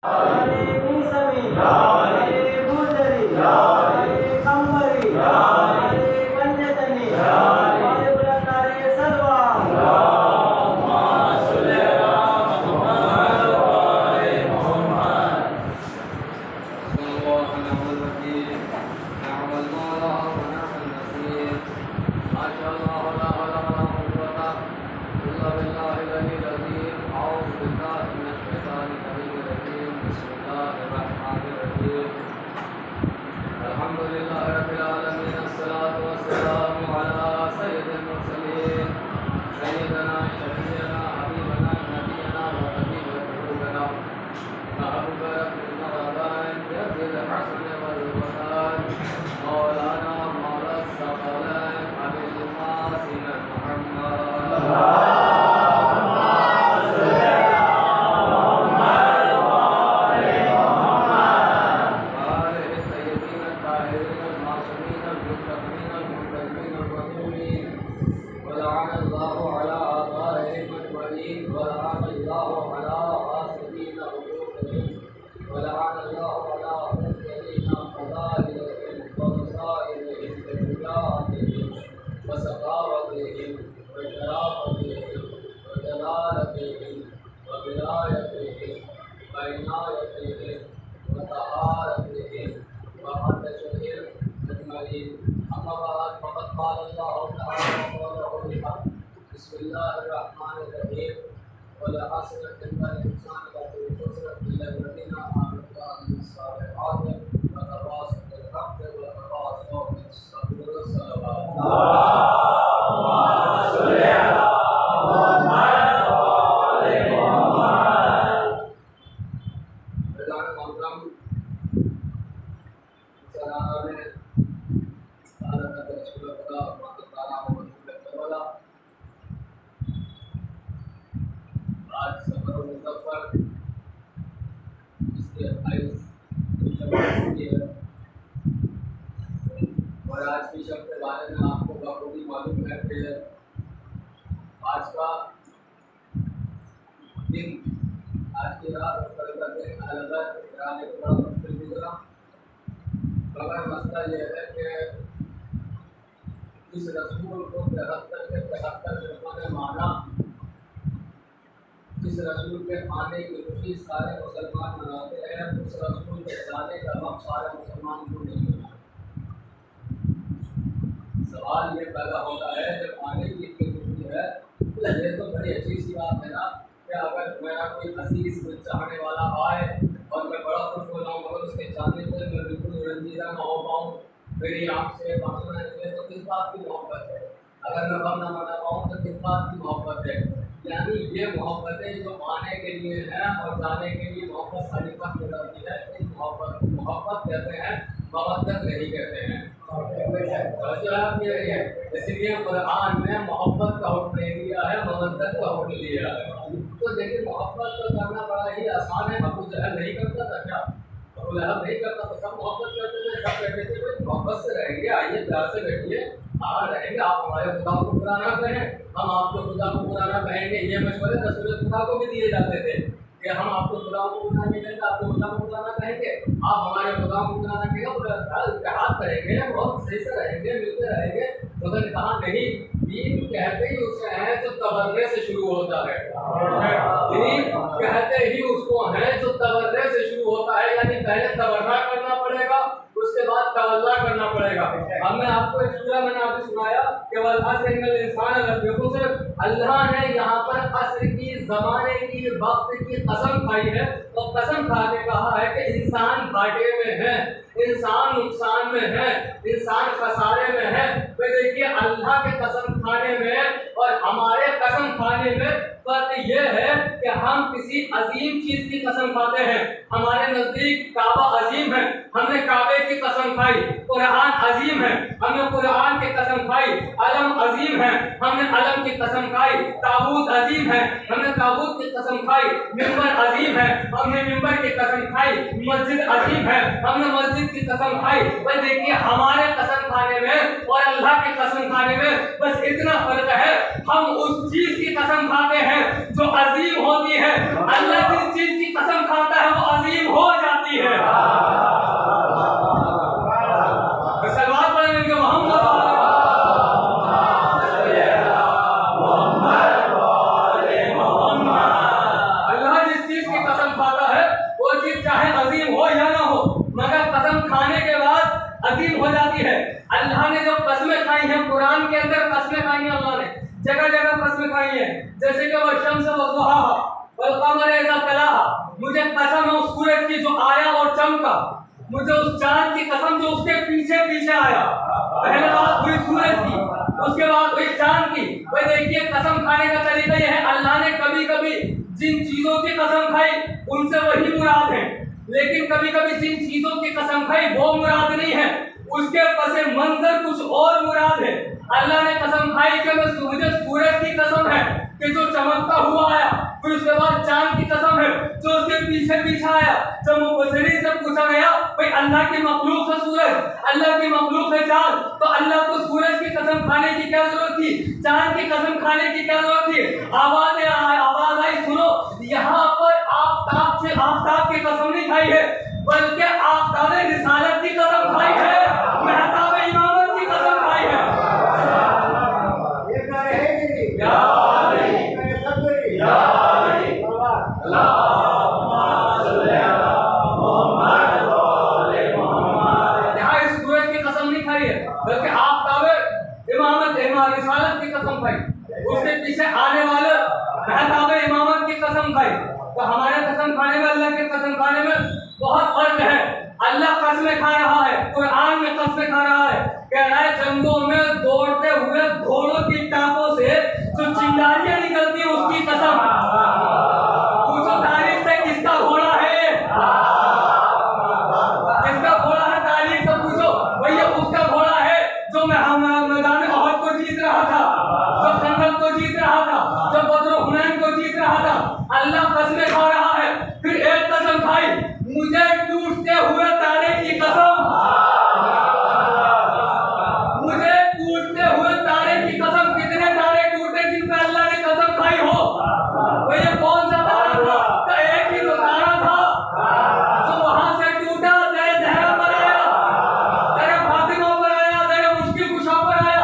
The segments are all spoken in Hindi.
हरे निसमी हरे भूजरी हरे कंबरी हरे पंचतनी हरे प्रकारे सर्वा और आज की शब्द के बारे में आपको बखूबी मालूम है कि आज का दिन, आज की रात और कल का दिन अलग रहने को बड़ा मुश्किल गुजरा। मगर मसला यह है कि इस रसूल को 73 लोगों ने माना। इस रसूल के आने की खुशी सारे मुसलमान मनाते हैं, उस रसूल के जाने का गम सारे मुसलमान को नहीं मनाते। सवाल ये पैदा होता है जब आने की खुशी है तो ये तो बड़ी अच्छी सी बात है ना कि अगर मेरा कोई अजीज चाहने वाला आए और मैं बड़ा खुश हो जाऊँ, मगर उसके चाहने से मैं बिल्कुल रंजीदा न हो पाऊँ, मेरी आँख से बांसुर निकले, तो किस बात की मोहब्बत है? अगर मैं गम न मना पाऊँ तो किस बात की मोहब्बत है? यानी ये मोहब्बतें जो आने के लिए हैं और जाने के लिए मोहब्बत खलीफत में जाती है, इस मोहब्बत कहते हैं, मवद्दत नहीं कहते हैं। इसलिए कुरान में मोहब्बत का हुक्म नहीं दिया है, मवद्दत का हुक्म दिया है। तो देखिए मोहब्बत तो करना बड़ा ही आसान है। अबू जहल नहीं करता था क्या? अबू लहब नहीं करता था, सब मोहब्बत करते थे, सब कहते थे भाई मोहब्बत से रहेंगे, आइए प्यार से बैठिए, हाँ रहेंगे, आप हमारे खुदा को बुरा ना कहें, हम आपको खुदा को बुरा ना कहेंगे। ये मशवरे रसूल खुदा को भी दिए जाते थे कि हम आपको खुदा को बुरा नहीं कहेंगे, आपको खुदा को बुरा ना कहेंगे, आप हमारे खुदा को बुरा ना कहेंगे, इत्तेहाद करेंगे, बहुत सही से रहेंगे, मिलते रहेंगे। मगर कहा नहीं, दीन कहते ही उसका है जो तबर्रे से शुरू होता है। दीन कहते ही उसको है जो तबर्रे से शुरू होता है, यानी पहले तबर्रा करना पड़ेगा, उसके बाद तवल्ला करना पड़ेगा। हमने आपको एक सूरा मैंने आपको सुनाया केवल असर इन्नल इंसान लफी खुस्र। अल्लाह ने यहाँ पर असर की, जमाने की, वक्त की कसम खाई है और कसम खा के कहा है कि इंसान घाटे में है, इंसान नुकसान में है, इंसान खसारे में है। तो देखिए अल्लाह के कसम खाने में और हमारे कसम खाने में फर्क यह है कि हम किसी अजीम चीज की कसम खाते हैं। हमारे नजदीक काबा अजीम है, हमने काबे की कसम खाई। कुरान अजीम है, हमने कुरान की कसम खाई। अलम अजीम है, हमने अलम की कसम खाई। ताबूत अजीम है, हमने ताबूत की कसम खाई। मिंबर अजीम है, हमने मिंबर की कसम खाई। मस्जिद अजीम है, हमने मस्जिद की कसम खाई। बस देखिए हमारे कसम खाने में और अल्लाह की कसम खाने में बस इतना फर्क है, हम उस चीज की कसम खाते हैं जो अजीम होती है। अल्लाह जिस चीज की कसम खाता है वो अजीम हो जाती है। अल्लाह ने जो कसमें खाई हैं, कुरान के अंदर कसमें खाई हैं, अल्लाह ने जगह जगह कसमें खाई हैं, जैसे कि वह शम्स व दुहाहा वल कमर इज़ा तलाहा, मुझे कसम है उस सूरज की जो आया और चमका, मुझे उस चांद की कसम जो उसके पीछे पीछे आया। पहले बात हुई सूरज की, उसके बाद हुई चांद की। भाई देखिए कसम खाने का तरीका यह है, अल्लाह ने कभी कभी जिन चीजों की कसम खाई उनसे वही मुराद है, लेकिन कभी कभी जिन चीजों की कसम खाई वो मुराद नहीं है, उसके पस मंजर कुछ और मुराद है। अल्लाह ने कसम खाई कि मुझे सूरज की कसम है कि जो चमकता हुआ आया, फिर उसके बाद चांद की कसम है जो उसके पीछे पीछे आया। जब मुफस्सिरीन से पूछा गया भाई अल्लाह की मखलूक है सूरज, अल्लाह की मखलूक है चांद, तो अल्लाह को सूरज की कसम खाने की क्या जरूरत थी, चांद की कसम खाने की क्या जरूरत थी? आवाज आई सुनो, यहाँ पर आफताब की कसम नहीं खाई है, बल्कि आफताब रिसालत की कसम खाई है, महताब इमामत की कसम खाई है। यहाँ इस सूरज की कसम नहीं खाई है, बल्कि आफताब इमामत रिसालत की कसम खाई, उसके पीछे आने वाले महताब इमामत की कसम खाई। तो हमारे कसम खाने में, अल्लाह के कसम खाने में बहुत फर्क है। अल्लाह कसमें खा रहा है, कुरान में कसमें खा रहा है, कह रहा है जंगों में दौड़ते हुए घोड़ों की टापों से जो चिंगारियां निकलती है उसकी कसम। पूछो तारीख से किसका घोड़ा है, किसका घोड़ा है, तारीख से पूछो, भैया उसका घोड़ा है जो मैदान ओहद को जीत रहा था, जो खंदक को जीत रहा था, जो बद्र हुनैन को जीत रहा था। अल्लाह कसमें खा रहा है, फिर एक कसम खाई, मुझे टूटते हुए तारे की कसम, मुझे टूटते हुए तारे की कसम। कितने तारे टूटे जिन पे अल्लाह ने कसम खाई हो? भैया कौन सा तारा था? तो एक ही तो तारा था जो वहां से टूटा, तेरे ज़हरा पर आया, तेरे फातिमा पर आया, तेरे मुश्किल कुशा पर आया,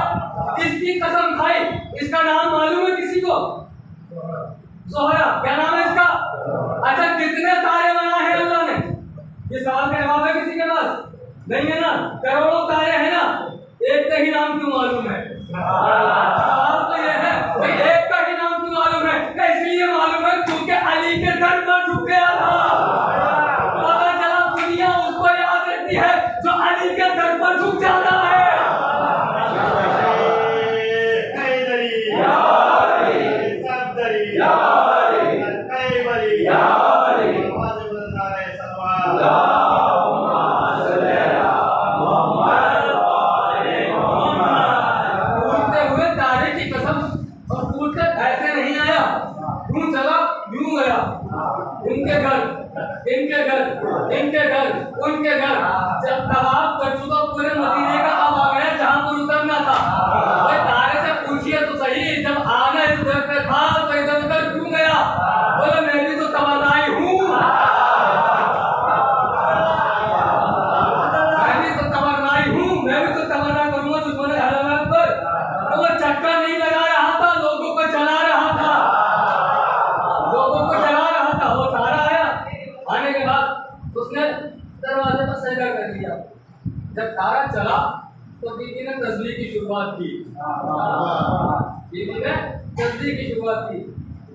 इसकी कसम खाई। इसका नाम मालूम है किसी को? ज़ोहरा। क्या नाम है इसका? अच्छा, कितने तारे बनाए हैं अल्लाह ने? ये सवाल का जवाब है किसी के पास? नहीं है ना? करोड़ों तारे हैं ना, एक का ही नाम क्यों मालूम है? सवाल तो ये है कि एक का ही नाम क्यों मालूम है? इसलिए मालूम है क्योंकि अली के दर पर झुक गया था। पता चला दुनिया उसको याद रखती है जो अली के दर पर झुक जाता है। इनके घर उनके घर जब तवाफ कर चुका पूरे मदीने का, अब आ गया जहां पर उतरना था। भाई तारे से पूछिए तो सही, जब आना इस घर पे था तो इधर उधर क्यों गया? बोले मैं भी तो तवर्राई हूँ, मैं भी तो तवर्राई हूँ, मैं भी तो तवर्रा करूंगा दुश्मन हलामत पर। तो वो चक्कर नहीं लगा रहा था, लोगों को जला रहा था, लोगों को जला रहा था। वो तारा आया, आने के बाद उसने दरवाजे पर सजदा कर लिया। जब तारा चला तो बीबी ने तस्बीह की शुरुआत की, बीबी ने तस्बीह की शुरुआत की,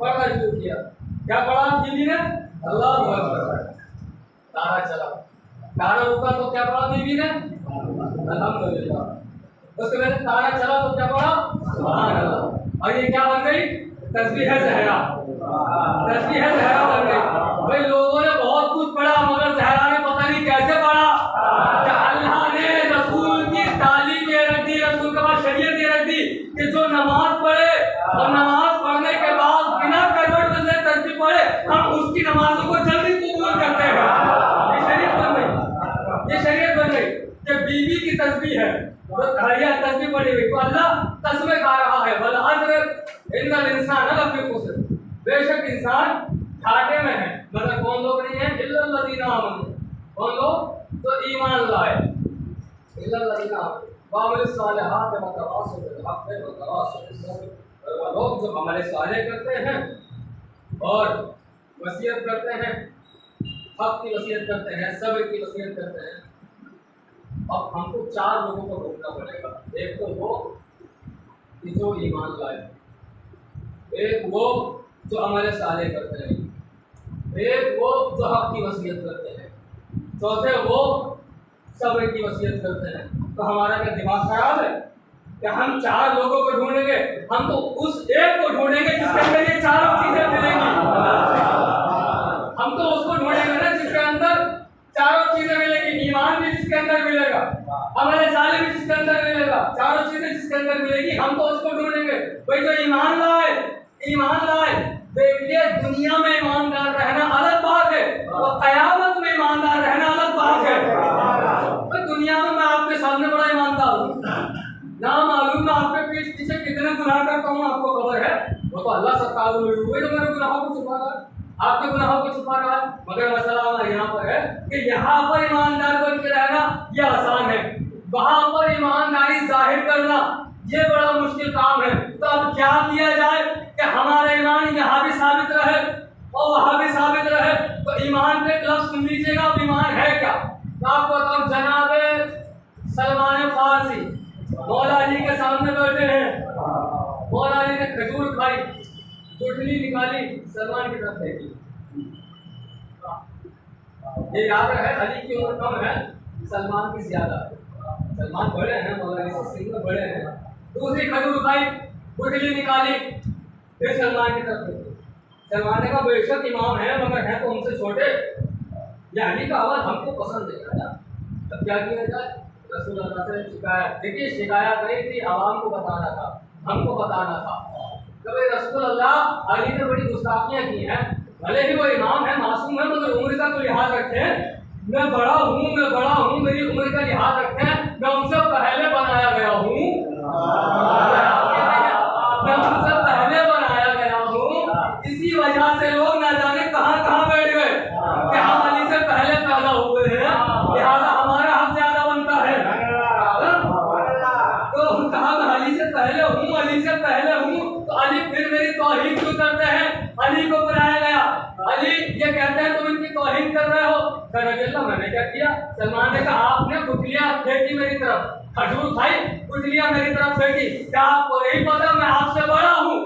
पढ़ना शुरू किया। क्या पढ़ा बीबी ने? अल्लाहु अकबर। तारा चला, तारा रुका तो क्या पढ़ा बीबी ने? अल्हम्दुलिल्लाह। उसके बाद तारा चला तो क्या पढ़ा? सुभान अल्लाह। और ये क्या बन गई? तस्बीह ज़हरा, तस्बीह ज़हरा बन गई। भाई लोगों ने बहुत कुछ पढ़ा, मगर ज़हरा ने पता नहीं कैसे पढ़ा। अल्लाह ने रसूल की तालीम ये रख दी, रसूल के बाद शरीयत ये रख दी कि जो नमाज पढ़े और नमाज पढ़ने के बाद बिना करवट बदले तस्बीह पढ़े, हम उसकी नमाजों को जल्दी कबूल करते हैं। ये शरीयत बन गई, ये शरीयत बन गई कि बीवी की तस्बीह है तो तस्बीह पढ़ी हुई, तो अल्लाह कसमें खा रहा है। वल अस्र इन्नल इंसान लफी खुस्र, बेशक इंसान घाटे में है। मतलब कौन लोग नहीं है? इल्लल लज़ीना आमनू, कौन लोग? तो ईमान लाए। इल्लल लज़ीना आमनू व अमिलुस सालिहात व तवासौ बिल हक़्क़ि व तवासौ बिस सब्र। वो लोग जो अमल सालेह करते हैं और वसीयत करते हैं, हक की वसीयत करते हैं, सब्र की वसीयत करते हैं अब हमको 4 लोगों को ढूंढना पड़ेगा। एक तो वो कि जो ईमान लाए, एक वो जो हमारे साले करते हैं, एक वो जो हक की वसीयत करते हैं, चौथे वो सब्र की वसीयत करते हैं। तो हमारा क्या दिमाग खराब है कि हम 4 लोगों को ढूंढेंगे? हम तो उस एक को ढूंढेंगे जिसके अंदर ये चारों चीजें मिलेंगी। हम तो उसको ढूंढेंगे ना जिसके अंदर चारों चीजें मिलेगी। ईमान भी जिसके अंदर मिलेगा, हमारे साले भी जिसके अंदर मिलेगा, चारों चीजें जिसके अंदर मिलेगी, हम तो उसको ढूंढेंगे। भाई जो ईमान लाए, ईमान लाए, देखिए दुनिया में ईमानदार रहना अलग बात है और कयामत में ईमानदार रहना अलग बात है। तो दुनिया में मैं आपके सामने बड़ा ईमानदार हूँ, ना मालूम मैं आपके पीछे कितने गुनाह करता हूँ आपको खबर है। वो तो अल्लाह सत्तार हुए तो मेरे गुनाहों को छुपा रहा है, आपके गुनाहों को छुपा रहा है। मगर मसला यहाँ पर है कि यहाँ पर ईमानदार बन के रहना ये आसान है, वहां पर ईमानदारी जाहिर करना ये बड़ा मुश्किल काम है। तो अब क्या किया जाए कि हमारा ईमान यहाँ भी साबित रहे और वहां भी साबित रहे? तो ईमान पे लफ्ज़ सुन लीजिएगा, अब ईमान है क्या? तो आपको बताऊं, जनाब सलमान फारसी मौला अली के सामने बैठे हैं, मौला अली ने खजूर खाई, गुठली निकाली, सलमान की तरफ देखी। ये याद है अली की उम्र कम है, सलमान की ज्यादा है। सलमान बड़े हैं, मौला अली से सिंह में बड़े हैं। दूसरी खजूर उठाई, गुठली निकाली, फिर सलमान की तरफ देखी। सलमान ने कहा बेशक इमाम है मगर है तो हमसे छोटे, ये अली का आवाज हमको पसंद नहीं आया। तब क्या किया जाए? रसूल अल्लाह से शिकायत, देखिए शिकायत नहीं थी, आवाम को बताना था, हमको बताना था। कभी रसूल अल्लाह अली ने बड़ी गुस्ताखियां की हैं, भले ही वो इमाम है, मासूम है, मगर उम्र का तो लिहाज रखें। मैं बड़ा हूँ, मेरी उम्र का लिहाज रखें, मैं उनसे पहले बनाया गया हूँ, मैं उनसे पहले बनाया गया हूँ। इसी वजह से लोग ना जाने कहाँ कहाँ बैठ गए कि हम अली से पहले पैदा हुए हैं, लिहाजा हमारा हक ज्यादा बनता है। तो कहा मैं अली से पहले हूँ, अली से पहले हूँ, तो अली फिर मेरी तौहीन क्यों करते हैं? अली को बुलाया गया, अली ये कहते हैं तुम इनकी तौहीन कर रहे हो। अल्लाह मैंने क्या किया? सलमान ने कहा आपने गुठलियां फेंकी मेरी तरफ, खजूर खाई, गुठलियां मेरी तरफ फेंकी, क्या आपको नहीं पता मैं आपसे बड़ा हूँ,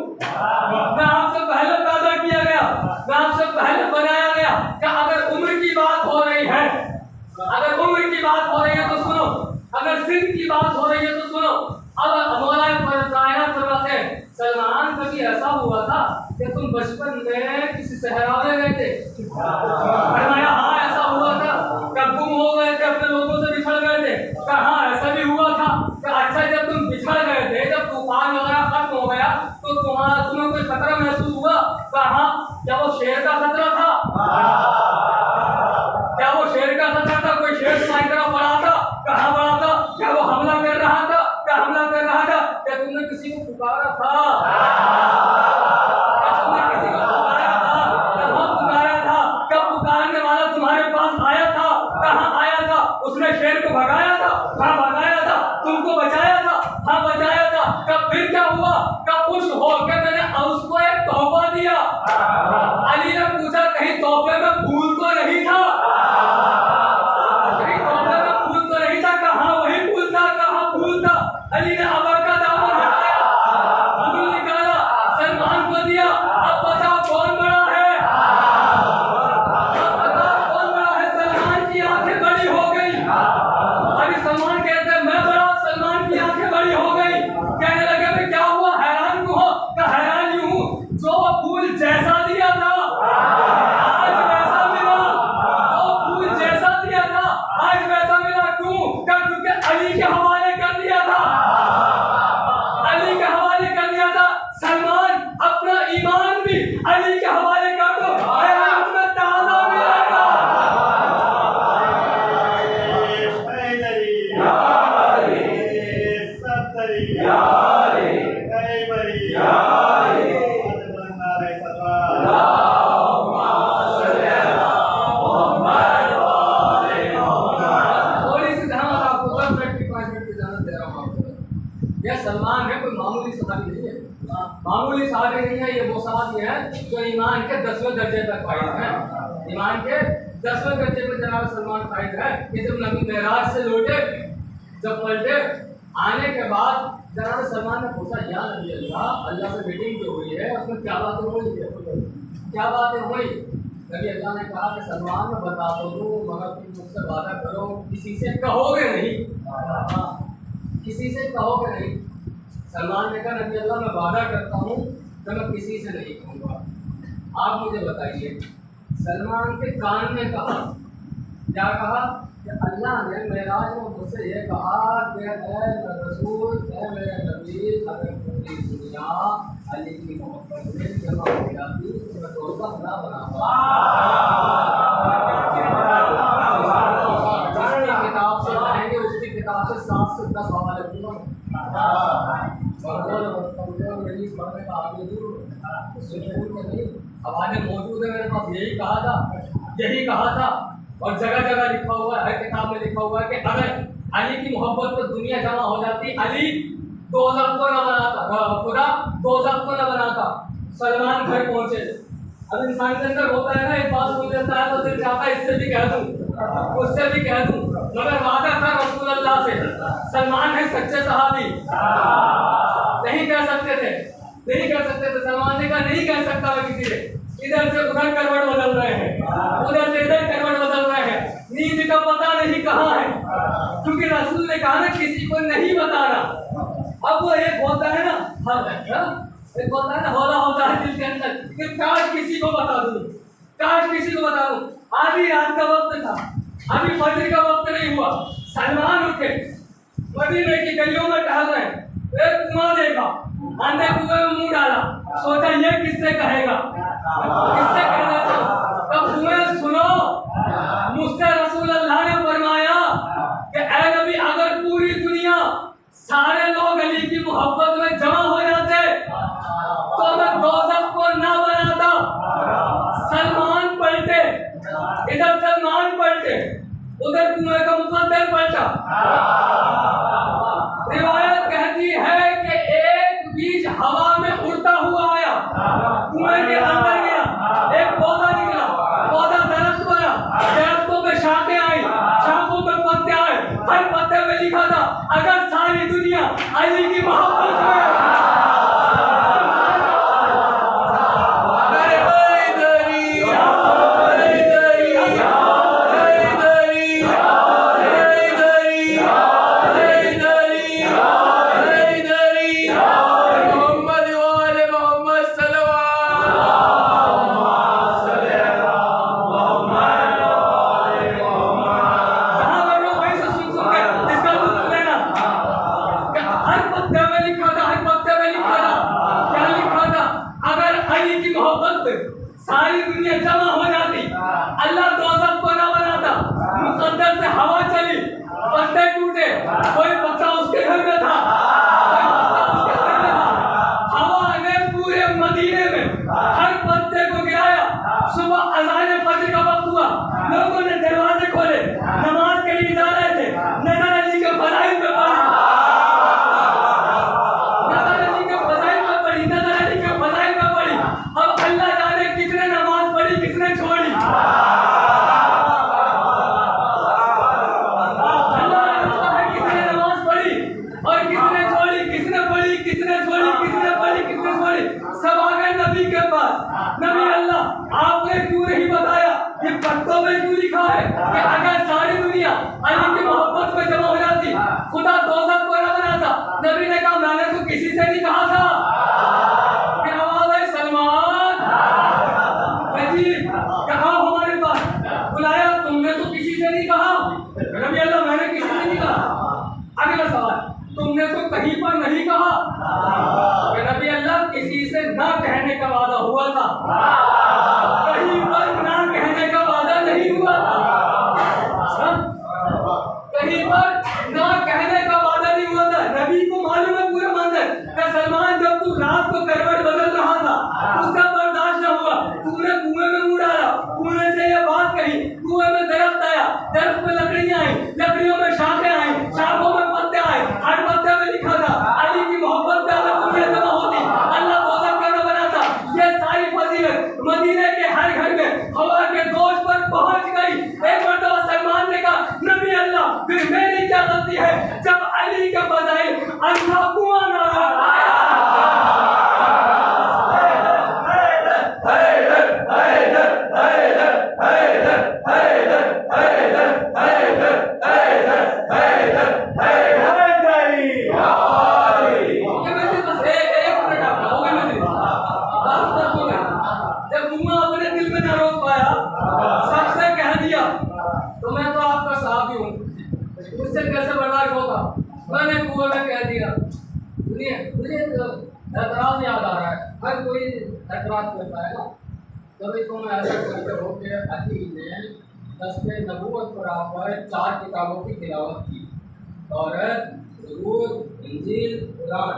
मैं आपसे पहले पैदा किया गया, मैं आपसे पहले बनाया गया। क्या अगर उम्र की बात हो रही है, अगर उम्र की बात हो रही है तो सुनो, अगर सिंह की बात हो रही है तो सुनो। अब मौला फरमाते हैं सलमान कभी ऐसा हुआ था कि तुम बचपन में किसी सहरा में गए थे? फरमाया हाँ ऐसा हुआ था। कब गुम हो गए थे, अपने लोगों से बिछड़ गए थे? कहा ऐसा भी हुआ था। अच्छा जब तुम बिछड़ गए थे, जब तूफान वगैरह खत्म हो गया तो तुम्हें कोई खतरा महसूस हुआ? कहा क्या वो शेर का खतरा था? क्या वो शेर का खतरा था? कोई शेर तुम्हारी तरफ पड़ा था? कहाँ पड़ा था? क्या वो हमला कर रहा था? क्या हमला कर रहा था? क्या तुमने किसी को पुकारा था? क्या तुमने किसी को पुकारा था? कहाँ पुकारा था? कब पुकारने वाला तुम्हारे पास आया था? कहाँ आया था? उसने शेर को भगाया था? हाँ भगाया था। तुमको बचाया था? हाँ बचाया था। कब फिर क्या हुआ? कब खुश होकर मैंने उसको एक तोहफा दिया? अली ने पूछा कहीं तोहफे में फूल तो नहीं था? कहीं तोहफे में फूल तो नहीं था? कहाँ वही फूल था? कहाँ फूल था? अली ने अबर का दामन हटाया, फूल निकाला, सलमान को दिया। अब बताओ कौन बड़ा है? अब बताओ कौन बड़ा है? सलमान की आंखें बड़ी हो गई। अभी सलमान कहते हैं मैं बड़ा, सलमान की आंखें बड़ी हो गई। कहने लगे भाई क्या हुआ, हैरान क्यों हो? क्या हैरान यूं हूं जो फूल जैसा दिया था आज वैसा मिला, जो फूल जैसा दिया था आज वैसा मिला। क्यों? क्योंकि अली के हवाले कर दिया था, अली के हवाले कर दिया था। सलमान अपना ईमान भी अली के हवाले कर दो, तुम्हें ताजा मिलेगा। सलमान है कोई मामूली सहाबी नहीं है, मामूली सहाबी नहीं है। ये वो सहाबी है जो ईमान के 10वें दर्जे तक फाइज है, ईमान के 10वें दर्जे पर जनाब सलमान फाइज है। कि जब नबी मेराज से लौटे जब पलटे आने के बाद जनाब सलमान ने पूछा, या नबी अल्लाह, अल्लाह से मीटिंग जो हुई है उसमें क्या बातें हुई है, क्या बातें हुई? नबी अल्लाह ने कहा कि सलमान मैं बता तो दूँ, मगर तुम मुझसे वादा करो किसी से कहोगे नहीं। किसी से कहोगे नहीं। सलमान ने कहा, नबी अल्लाह मैं वादा करता हूँ कि मैं किसी से नहीं कहूँगा। आप मुझे बताइए, सलमान के कान ने कहा, क्या कहा कि अल्लाह ने मेराज में मुझसे ये कहा कि ऐ रसूल, ऐ मेरे नबी, अगर पूरी दुनिया अली की मोहब्बत में जमा हो जाती तो मैं दोज़ख ना बनाता। जिसकी किताब से पढ़ेंगे उसकी किताब से 7 से 10 हवाले दूंगा। मेरी पढ़ने का आगे नहीं, हवाले मौजूद है मेरे पास। यही कहा था, यही कहा था, और जगह जगह लिखा हुआ है, हर किताब में लिखा हुआ है कि अगर अली की मोहब्बत पर दुनिया जमा हो जाती, अली दोज़ख को न बनाता, खुदा दोज़ख को न बनाता। सलमान घर पहुंचे। अब इंसान के अंदर होता है ना, एक बात बोल देता है तो दिल चाहता है इससे भी कह दूं, उससे भी कह दूं, मगर वादा था रसूल अल्लाह से। सलमान है सच्चे सहाबी, नहीं कह सकते थे, नहीं कह सकते थे। सलमान ने कहा नहीं कह सकता मैं किसी से। इधर से उधर करवट बदल रहे हैं, उधर से इधर करवट बदल रहे हैं, नींद का पता नहीं कहाँ है, क्योंकि रसूल ने कहा ना किसी को नहीं बताना। अब वो एक होता है ना, एक होता है ना, हौला होता है दिल के अंदर कि काश किसी को बता दूं, काश किसी को बता दूं। आधी रात का वक्त था, अभी फजर का वक्त नहीं हुआ। सलमान उठे, मदीने की गलियों में टहल रहे, एक कुआं देखा, अंधे कुएं में मुंह डाला, सोचा ये किससे कहेगा, किससे कहना चाहिए। तब तुम्हें सुनो, मुझसे रसूल अल्लाह ने फरमाया कि ऐ नबी, अगर पूरी दुनिया सारे लोग अली की मोहब्बत में जमा हो जाते तो मैं दोज़ख को ना बनाता। सलमान पलटे, इधर सलमान पलटे, उधर कुएं का मुकद्दर पलटा। रिवायत कहती है कि एक बीज हवा में उड़ता हुआ आया, कुएं के अंदर गया, एक पौधा निकला, पौधा दरख्त बना, दरख्तों पे शाखें आई, शाखों पे पत्ते आए, हर पत्ते पे लिखा था अगर सारी दुनिया अली की मोहब्बत में सारी दुनिया जमा हो जाती, अल्लाह दोज़ख को ना बनाता। मुकद्दर से हवा चली, पत्ते टूटे, कोई पत्ता उसके घर में था, हवा ने पूरे मदीने में हर पत्ते को गिराया। सुबह अज़ान फजर का वक्त हुआ, लोगों ने दरवाजे खोले, नमाज के लिए जा रहे थे, नजर अली के फज़ाइल पे पड़ी, नजर अली के फज़ाइल पे पड़ी, नजर अली के फज़ाइल पे पड़ी। अब अल्लाह जाने किसने नमाज पढ़ी, किसने छोड़ी। अल्लाह जानता है किसने नमाज पढ़ी और किसने छोड़ी, किसने पढ़ी, किसने छोड़ी, किसने पढ़ी, किसने छोड़ी। सब आ गए नबी के पास। नबी अल्लाह, आपने क्यों नहीं बताया, ये पत्तों में क्यों लिखा है कि अगर सारी दुनिया अली की मोहब्बत में जमा हो जाती खुदा दोज़ख को न बनाता। नबी ने कहा मैंने तो किसी से नहीं कहा था। फिर आवाज आई, सलमान कहा हमारे पास बुलाया, तुमने तो किसी से नहीं कहा। नबी अल्लाह, मैंने किसी से नहीं कहा। अगला सवाल, तुमने तो कहीं पर नहीं कहा। नबी अल्लाह, किसी से ना कहने का वादा हुआ था, कहीं पर ना कहने का वादा नहीं हुआ था, कहीं पर ना कहने का वादा नहीं हुआ था। नबी को मालूम है पूरा मंजर कि सलमान जब तू रात को करवट बदल रहा था उसका बर्दाश्त न हुआ, तूने कुएं में मुंह डाला, कुएं से ये बात कही, कुएं में दरख्त आया, दरख्त में लकड़ियां आई, लकड़ियों में शाखें आई, शाखों में पत्ते आए, हर पत्ते में लिखा था अली की मोहब्बत में अगर दुनिया जमा होती अल्लाह दोज़ख को न बनाता। ये सारी फजीलत तो मैं तो आपका साहब ही हूँ, उससे कैसे बर्दाश्त होगा? मैंने कुएं में कह दिया। सुनिए, मुझे एतराज याद आ रहा है, हर कोई एतराज करता है ना। तभी तो मैं ऐसा करते हो कि अली ने दस्ते नबूवत पर आकर 4 किताबों की तिलावत की, तौरात, ज़बूर, इंजील, कुरान।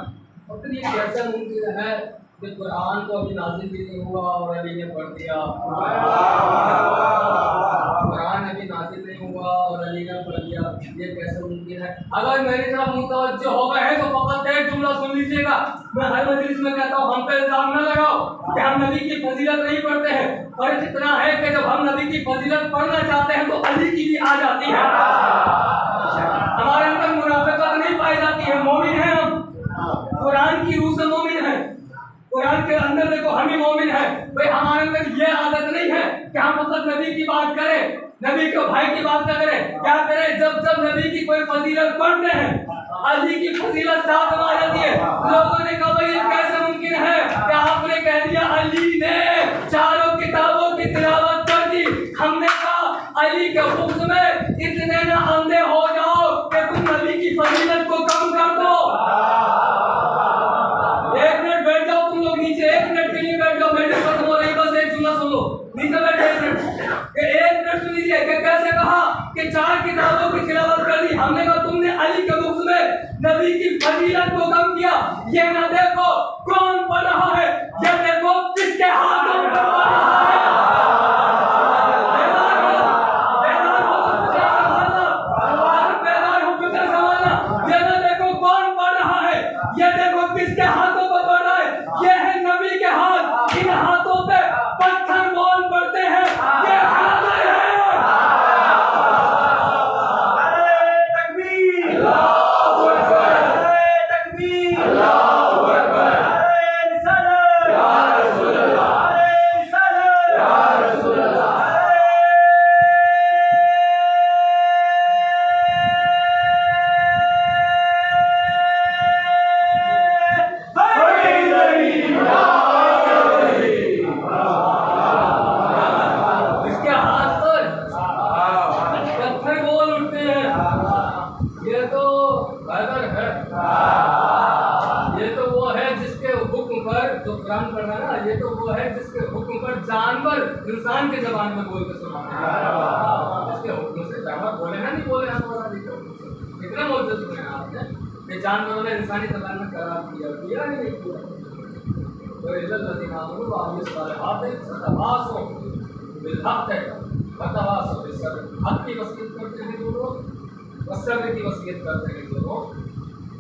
और फिर ये कैसे मुमकिन है कि कुरान को अभी नाज़िल भी नहीं हुआ और अली ने पढ़ दिया? कुरान अभी नाज़िल नहीं हुआ और अली ने पढ़ दिया, ये कैसे मुमकिन है? अगर मेरी तरफ मुतवज्जो हो गए हैं तो फकत एक जुमला सुन लीजिएगा। मैं हर मजलिस में कहता हूँ, हम पे इल्जाम न लगाओ कि हम नबी की फजीलत नहीं पढ़ते हैं। फर्क इतना है कि जब हम नबी की फजीलत पढ़ना चाहते हैं तो अली की भी आ जाती है। हमारे अंदर मुनाफिकत नहीं पाई जाती है, मोमिन हैं हम, कुरान की रूह से मोमिन हैं। कुरान के अंदर देखो हम ही मोमिन हैं भाई। हमारे अंदर ये आदत नहीं है कि हम मतलब नबी की बात करें, नबी के भाई की बात न करें। क्या करें? जब जब नबी की कोई फजीलत पढ़ते हैं, अली की फजीलत साथ में आ जाती है। लोगों ने कहा भाई ये कैसे मुमकिन है कि आपने कह दिया अली ने 4 किताबों की तिलावत कर दी। हमने कहा अली के हुक्म में इतने न अंधे हो जाओ कि तुम नबी की फजीलत को कम कर दो। 1 मिनट बैठ जाओ तुम लोग नीचे, 1 मिनट के लिए बैठ जाओ। बैठे खत्म हो रही, बस एक जुमला सुन लो, नीचे बैठे 1 मिनट सुन लीजिए कि कैसे कहा कि 4 किताबों की तिलावत कर दी। हमने कहा तुमने अली के हुक्म में नबी की फजीलत को कम किया। ये ना देखो कौन पढ़ रहा है, ये देखो किसके हाथों में पढ़ रहा है। ये ना देखो कौन पढ़ रहा है, ये देखो किसके हाथों पर पढ़ रहा है। ये है नबी के हाथ, इन हाथों पे पत्थर बोल पड़ते हैं। ये हाजिर है। जानवर इंसान के जबान में बोल के सुनाते हैं। इसके हुक्म से जानवर बोले ना, नहीं बोले हम कितना बोलते सुने आपने कि जानवरों ने इंसानी जबान में करार किया नहीं किया। तो इज्जत नदीमानो वाली सलाहत तवासो बिलहक है, तवासो बिसब्र। हक की वसीयत करते हैं जो लोग, सब्र की वसीयत करते हैं जो लोग,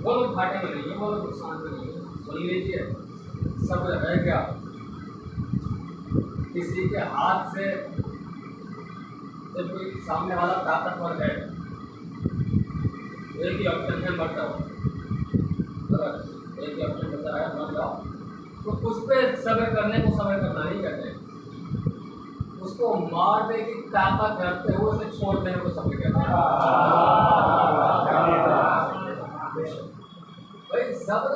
वो लोग घाटे में नहीं है, वो लोग नुकसान में नहीं है। सुन लीजिए, सब्र है क्या? किसी के हाथ से जब कोई सामने वाला ताकतवर है, एक ही ऑप्शन है मर जाओ। अगर एक ही ऑप्शन बचा है मर जाओ, तो उस पर सब्र करने को सब्र करना नहीं कहते। उसको मारने की ताकत रखते हुए उसे छोड़ देने को सब्र कहते हैं। भाई सब्र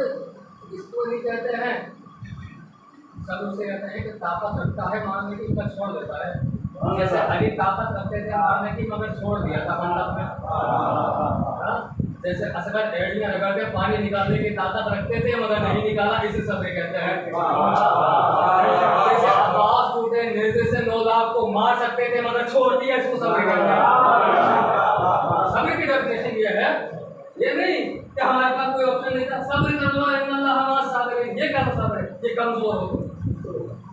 इसको नहीं कहते हैं। सब उसे कहते हैं कि ताकत रखता है मारने की, पर छोड़ देता है। जैसे अली ताकत रखते थे मारने की मगर छोड़ दिया था बंदक में। जैसे असगर एड़ियां रगड़ के पानी निकालने की ताकत रखते थे मगर नहीं निकाला, इसे सब्र कहते हैं। जैसे आवाज टूटे नेज़े से 9 लाख को मार सकते थे मगर छोड़ दिया, इसको सब्र कहते हैं। सब्र की डेफिनेशन ये है, ये नहीं कि हमारे पास कोई ऑप्शन नहीं था। सब्र कर लो, इन्नल्लाह मअस साबिरीन। ये क्या सब्र है? ये कमजोर हो,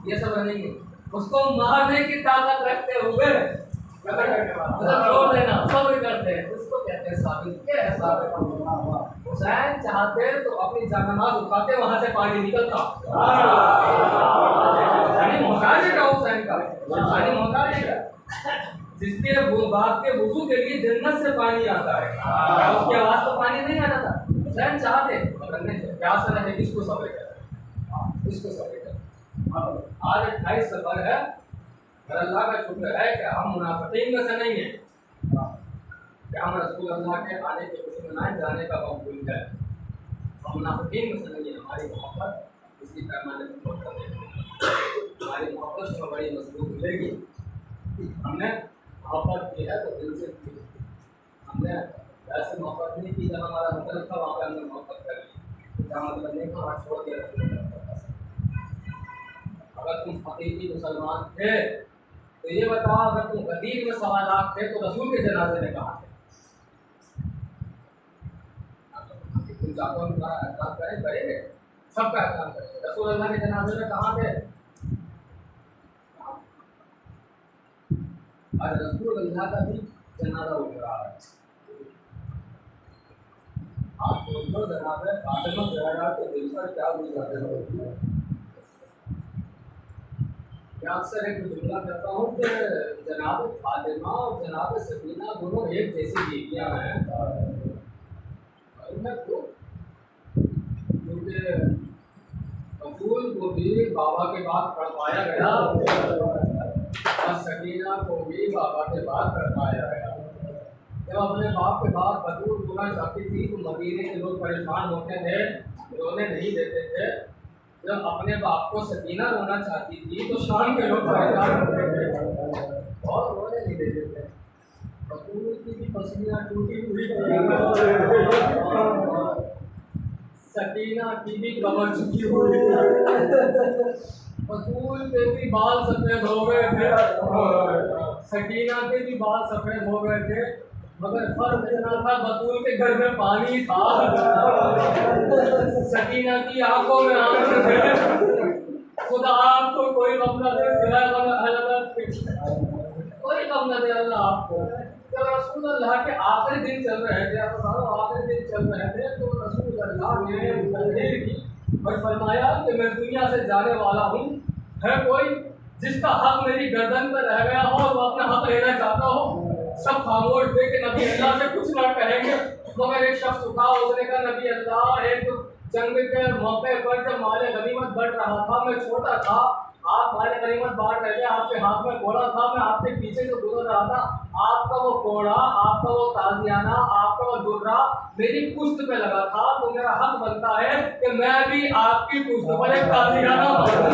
ये सब्र नहीं है। उसको मारने की ताकत रखते हुए छोड़ देना सब्र करते हैं, उसको कहते हैं साबिर। क्या है साबिर? हुसैन चाहते तो अपनी जन्नत उठाते, वहां से पानी निकलता। यानी मोहताज है हुसैन का, यानी मोहताज है जिसके बाप के वुजू के लिए जन्नत से पानी आता है, उसके आवाज तो पानी नहीं आता था। हुसैन चाहते मगर नहीं, प्यास रहे, किसको सब्र करे, इसको सब्र करे। आज 28 सफर है, अल्लाह का शुक्र है कि हम मुनाफिकीन में से नहीं है, कि हम रसूल अल्लाह के आने के खुशी मनाए, जाने का वक्त भूल गए। हम मुनाफिकीन में से नहीं है। हमारी मोहब्बत इसी पैमाने पर बहुत कम है। हमारी मोहब्बत में बड़ी मजबूत मिलेगी। हमने मोहब्बत की है तो दिल से की। हमने ऐसे मोहब्बत नहीं की, जब हमारा मतलब था वहाँ पे हमने मोहब्बत कर ली, इसका मतलब नहीं था वहाँ छोड़ दिया रसूल अल्लाह। अगर तुम हकीकी मुसलमान थे तो ये बताओ, अगर तुम गदीर में सवालात थे तो रसूल के जनाजे में कहाँ थे? तुम जाको तुम्हारा एहतराम करेंगे, सबका एहतराम करेंगे, रसूल अल्लाह के जनाजे में कहाँ थे? आज रसूल अल्लाह का भी जनाजा उठ रहा है। आप सोचो जनाजा फातिमा ज़हरा के दिल पर क्या गुजरते हो। मैं अक्सर एक जुमला कहता हूँ कि जनाब फातिमा और जनाब सकीना दोनों एक जैसी बीवियाँ हैं। क्योंकि रसूल को भी बाबा के बाद पढ़वाया गया और सकीना को भी बाबा के बाद पढ़वाया गया। जब अपने बाप के बाद बतूल होना चाहती थी तो मदीने के लोग परेशान होते थे, रोने नहीं देते थे। जब अपने बाप को सकीना रोना चाहती थी तो शाम के लोग परेशान होते थे और रोने नहीं देते थे। बतूल की भी पसीना टूटी हुई सकीना की भी कमर झुकी हुई, बतूल के भी बाल सफेद हो गए थे, सकीना के भी बाल सफेद हो गए थे, मगर फर्क इतना था बतूल के घर में पानी था, सकीना की आंखों में आंसू थे। खुदा आपको कोई गम न दे, कोई गम न दे अल्लाह आपको। जब रसूल अल्लाह के आखिरी दिन चल रहे थे, आखिरी दिन चल रहे थे, तो रसूल अल्लाह ने तकरीर की और फरमाया कि मैं दुनिया से जाने वाला हूँ, है कोई जिसका हक मेरी गर्दन पर रह गया हो और वो अपना हक लेना चाहता हो? सब खामोश थे कि नबी अल्लाह से कुछ ना कहेंगे, मगर एक शख्स उठा, उसने कहा नबी अल्लाह, एक जंग के मौके पर जब माले गनीमत बढ़ रहा था, मैं छोटा था, आप माले गनीमत बांट रहे थे, आपके हाथ में घोड़ा था, मैं आपके पीछे से गुजर रहा था, आपका वो घोड़ा, आपका वो ताजियाना, आपका वो दुर्रा मेरी पुश्त पे लगा था, तो मेरा हक बनता है कि मैं भी आपकी पुश्त पर एक ताजियाना मारूं।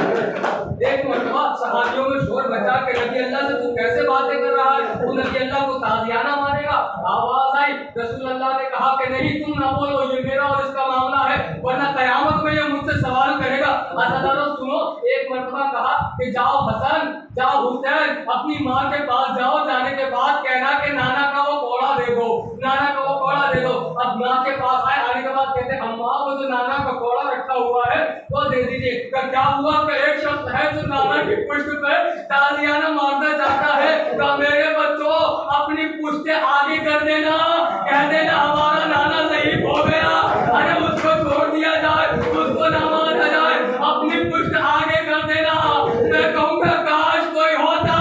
एक मरतबा सहाबियों में शोर मचा के नबी अल्लाह से तू कैसे बातें कर रहा है, तू नबी अल्लाह को ताजियाना मारेगा? आवाज आई, रसूल अल्लाह ने कहा कि नहीं, तुम ना बोलो, ये मेरा और इसका मामला है, वरना कयामत में ये मुझसे सवाल करेगा। अज़ादारों सुनो, एक मरतबा कहा कि जाओ हसन, जाओ हुसैन, अपनी माँ के पास जाओ, जाने के बाद कहना कि नाना का वो घोड़ा दे दो, नाना का वो घोड़ा दे दो। अब माँ के पास आए, आने के बाद कहते अम्मा वो जो नाना का घोड़ा रखा हुआ है वो दे दीजिए। क्या हुआ कि एक शख्स है जो नाना की पुश्त पे तालियाना मारना चाहता है, तो मेरे बच्चों अपनी पुश्त आगे कर देना, कह देना हमारा नाना शहीद हो गया, अरे उसको छोड़ दिया जाए, उसको ना मारा जाए, अपनी पुश्त आगे कर देना। मैं कहूँगा काश कोई होता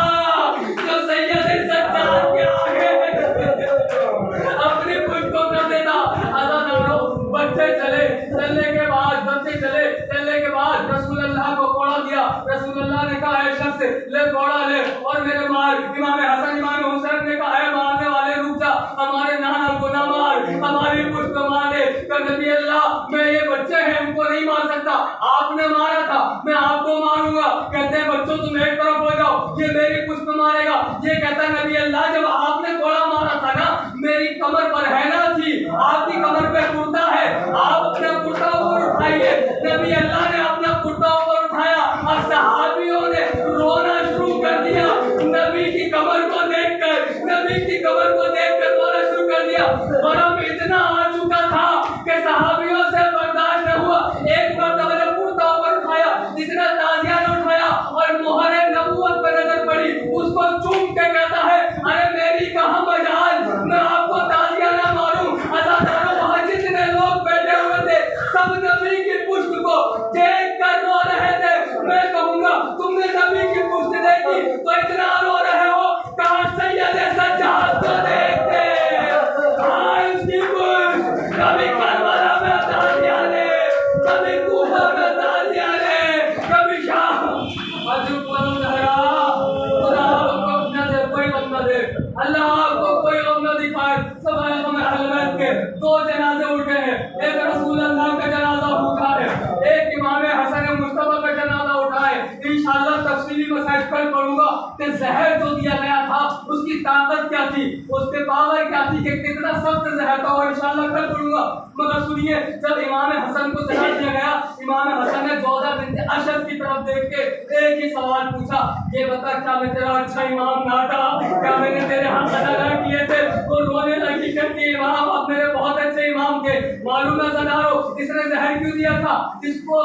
जो सैयद सज्जाद के आगे अपनी पुश्त को कर देता। बच्चे चलने के बाद रसूल अल्लाह को घोड़ा दिया। रसूल अल्लाह ने कहा है शख्स ले घोड़ा ले और मेरे मार। इमाम हसन इमाम हुसैन ने कहा है मारने वाले रुक जा, हमारे नाना को ना मार, हमारी पुश्त को मार दे। नबी अल्लाह, मैं ये बच्चे हैं उनको नहीं मार सकता, आपने मारा था मैं आपको मारूंगा। कहते हैं बच्चों तुम एक तरफ हो जाओ, ये मेरी पुश्त मारेगा। ये कहता नबी अल्लाह, जब आपने घोड़ा मारा था ना, मेरी कमर पर हैना थी, आपकी कमर पे कुर्ता है, आप अपना कुर्ता ऊपर उठाइए। नबी अल्लाह ने अपना कुर्ता ऊपर उठाया और सहाबियों ने रोना शुरू कर दिया। नबी की कमर को देखकर, नबी की कमर को देखकर रोना शुरू कर दिया। गम इतना आ चुका था कि सहाबियों से बर्दाश्त न हुआ। एक मरतबा जब कुर्ता ऊपर उठाया, तीसरा ताजियाना उठाया और मोहरे नबूवत पर नजर पड़ी, उसको चूम के कहता है अरे मेरी कहाँ मजाल, मैं आपको ताजियाना मारूं। अज़ादारों वहाँ जितने लोग बैठे हुए थे सब नबी की पुश्त को देख कर रो रहे थे। मैं कहूँगा तुमने नबी की पुश्त देखी तो इतना रो रहे हो, कहा सैयद सज्जाद को देखते, हाँ इसकी पुश्त कभी करबला में पावर क्या थी कि कितना सख्त जहर था, और इंशाल्लाह कल पढ़ूंगा। मगर सुनिए, जब इमाम हसन को जहर दिया गया, इमाम हसन ने जोधा बिन्त अशद की तरफ देख के एक ही सवाल पूछा, ये बता क्या मैं तेरा अच्छा इमाम ना था, क्या मैंने तेरे हाथ अदा ना किए थे? वो रोने लगी, कहती इमाम आप मेरे बहुत अच्छे इमाम थे, मालूम है ज़नारो इसने जहर क्यों दिया था? इसको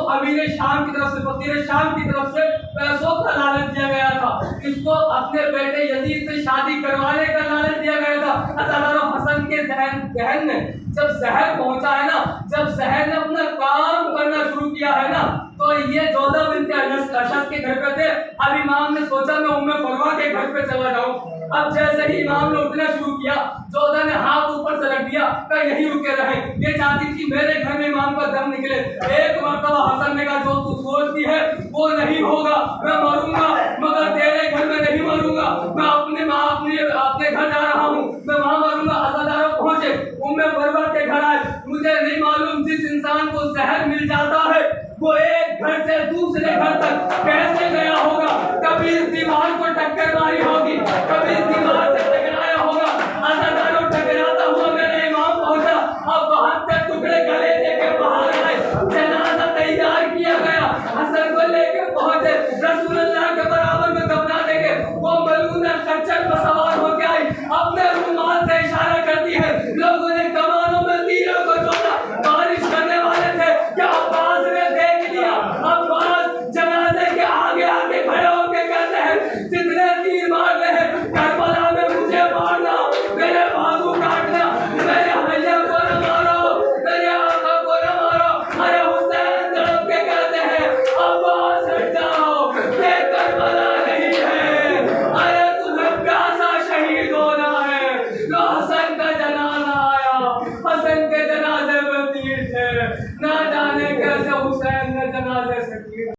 अमीर शाम की तरफ से, फकीर शाम की तरफ से पैसों का लालच दिया गया था, इसको अपने बेटे यजीद से शादी करवाने का लालच दिया गया था। ज़नारो हसन के जहन में जब जहर पहुंचा है ना, जब जहर ने अपना काम करना शुरू किया है ना, तो ये जोधा बिन्त अशद के घर पे थे। अब इमाम ने सोचा मैं उम्मे फरवा के घर पे चला जाऊं। अब जैसे ही इमाम ने उठना शुरू किया, जोधा ने हाथ ऊपर से रख दिया, कहा यहीं रुके रहे, ये चाहती थी मेरे घर में इमाम का दम निकले। एक मरतबा हसन ने कहा जो तू सोचती है वो नहीं होगा, मैं मरूंगा मगर तेरे घर में नहीं मरूंगा, मैं अपने घर जा रहा हूँ, मैं वहां मरूंगा। अज़ादारों पहुंचे, उम्मे फरवा के घर आए। मुझे नहीं मालूम जिस इंसान को जहर मिल जाता है वो एक घर से दूसरे घर तक कैसे गया होगा, कभी इस दीवार को टक्कर मारी होगी, कभी इस दीवार से टकराया होगा। अज़ादारों टकराता हुआ मेरा इमाम पहुंचा, अब वहां से टुकड़े गले लेके बाहर आए, जनाजा तैयार किया गया, हसन को लेके पहुंचे, रसूलुल्लाह के बराबर में दफना देंगे। वो मलून खच्चर बसा